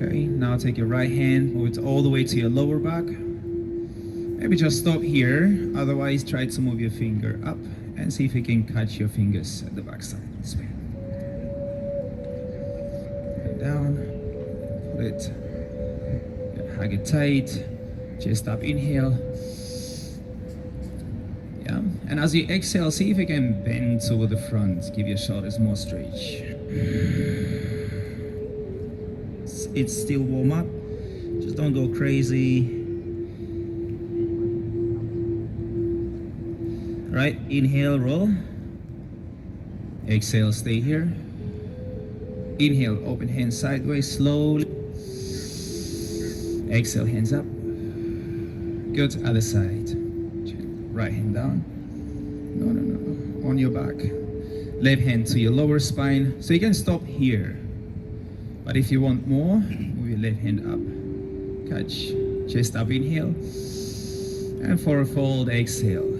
Okay, now take your right hand, move it all the way to your lower back. Maybe just stop here, otherwise try to move your finger up and see if you can catch your fingers at the back side. This way. And down, put it, hug it tight, chest up, inhale. Yeah, and as you exhale, see if you can bend toward the front, give your shoulders more stretch. It's still warm up, just don't go crazy. Right, inhale, roll. Exhale, stay here. Inhale, open hands sideways, slowly. Exhale, hands up. Good, other side. Right hand down. No. On your back. Left hand to your lower spine. So you can stop here. But if you want more, move your left hand up. Catch, chest up, inhale. And for a fold, exhale.